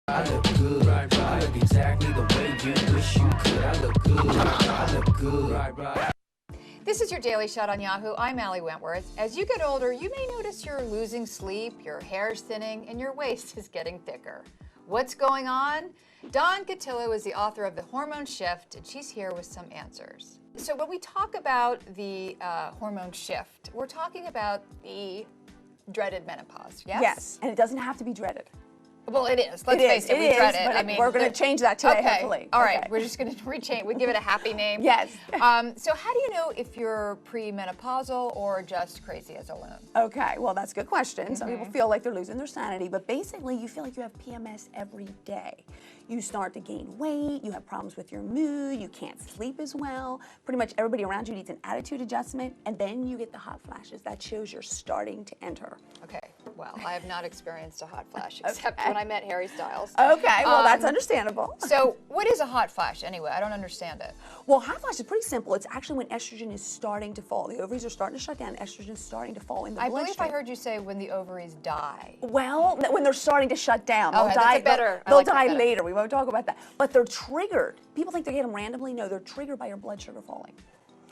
I look good. I look exactly the way you wish you could. I look good. I look good. This is your Daily Shot on Yahoo. I'm Ali Wentworth. As you get older, you may notice you're losing sleep, your hair's thinning, and your waist is getting thicker. What's going on? Dawn Cutillo is the author of The Hormone Shift, and she's here with some answers. So when we talk about the hormone shift, we're talking about the dreaded menopause, yes? Yes, and it doesn't have to be dreaded. Well, it is. Let's face it, we dread it. But I mean, we're going to change that today, okay. hopefully. All right, we're just going to rechange. We give it a happy name. Yes. So how do you know if you're premenopausal or just crazy as a loon? Okay, well, that's a good question. Some people feel like they're losing their sanity, but basically you feel like you have PMS every day. You start to gain weight, you have problems with your mood, you can't sleep as well. Pretty much everybody around you needs an attitude adjustment, and then you get the hot flashes. That shows you're starting to enter. Okay, well, I have not experienced a hot flash except when I met Harry Styles. Okay, well, that's understandable. So what is a hot flash anyway? I don't understand it. Well, hot flash is pretty simple. It's actually when estrogen is starting to fall. The ovaries are starting to shut down, estrogen is starting to fall in the bloodstream. I believe I heard you say when the ovaries die. Well, when they're starting to shut down. Okay, that's better. They'll die later. We won't talk about that. But they're triggered. People think they get them randomly. No, they're triggered by your blood sugar falling.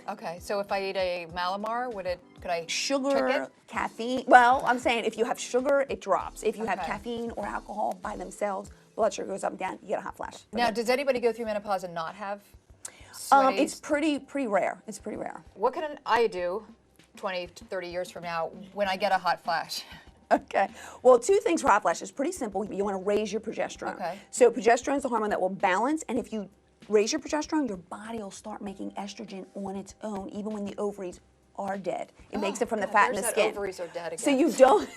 Okay, so if I eat a Malamar, could I sugar, trick it? caffeine. Well, I'm saying if you have sugar, it drops. If you have caffeine or alcohol by themselves, blood sugar goes up and down. You get a hot flash. Now, does anybody go through menopause and not have sweaty? It's pretty rare. It's pretty rare. What can I do 20 to 30 years from now when I get a hot flash? Okay. Well, two things for hot flashes. Pretty simple. You want to raise your progesterone. Okay. So progesterone is a hormone that will balance, and if you raise your progesterone, your body will start making estrogen on its own, even when the ovaries are dead. It makes it from the fat in the skin. Ovaries are dead again.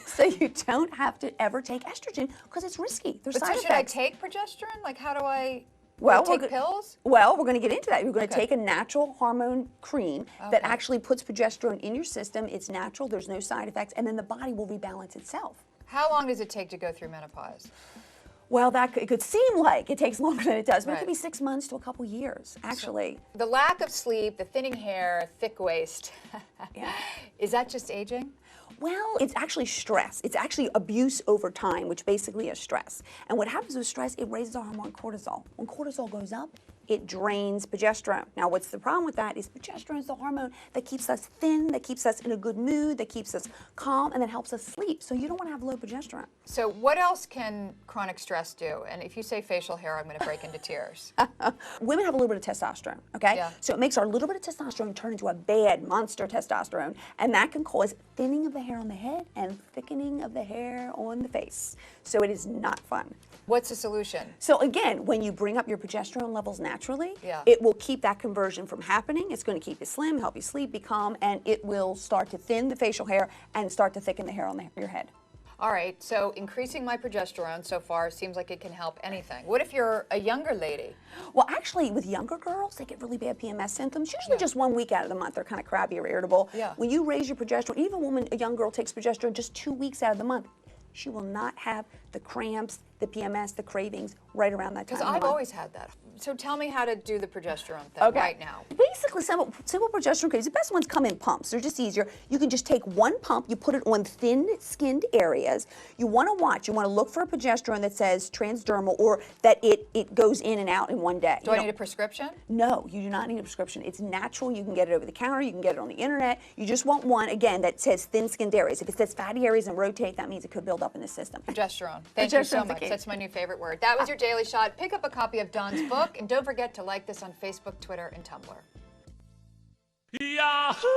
So you don't have to ever take estrogen because it's risky. There's side effects. Should I take progesterone? Like, how do I? Well, take pills? Well, we're going to get into that. You're going to take a natural hormone cream that actually puts progesterone in your system. It's natural. There's no side effects, and then the body will rebalance itself. How long does it take to go through menopause? Well, it could seem like it takes longer than it does, but it could be 6 months to a couple years, actually. So, the lack of sleep, the thinning hair, thick waist, is that just aging? Well, it's actually stress. It's actually abuse over time, which basically is stress. And what happens with stress, it raises our hormone cortisol. When cortisol goes up, it drains progesterone. Now, what's the problem with that is progesterone is the hormone that keeps us thin, that keeps us in a good mood, that keeps us calm, and that helps us sleep. So you don't want to have low progesterone. So what else can chronic stress do? And if you say facial hair, I'm going to break into tears. Women have a little bit of testosterone, okay? Yeah. So it makes our little bit of testosterone turn into a bad monster testosterone, and that can cause thinning of the hair on the head and thickening of the hair on the face. So it is not fun. What's the solution? So again, when you bring up your progesterone levels naturally, it will keep that conversion from happening. It's going to keep you slim, help you sleep, be calm, and it will start to thin the facial hair and start to thicken the hair on your head. All right, so increasing my progesterone so far seems like it can help anything. What if you're a younger lady? Well, actually, with younger girls, they get really bad PMS symptoms. Usually just 1 week out of the month, they're kind of crabby or irritable. When you raise your progesterone, even a young girl takes progesterone just 2 weeks out of the month, she will not have the cramps, the PMS, the cravings right around that time. Because I've always had that. So tell me how to do the progesterone thing right now. Basically, simple progesterone creams. The best ones come in pumps. They're just easier. You can just take one pump, you put it on thin-skinned areas. You want to watch. You want to look for a progesterone that says transdermal or that it goes in and out in one day. Do I need a prescription? No, you do not need a prescription. It's natural. You can get it over the counter. You can get it on the internet. You just want one, again, that says thin-skinned areas. If it says fatty areas and rotate, that means it could build up in the system. Progesterone. Thank you so much. That's my new favorite word. That was your Daily Shot. Pick up a copy of Dawn's book, and don't forget to like this on Facebook, Twitter, and Tumblr. Yahoo!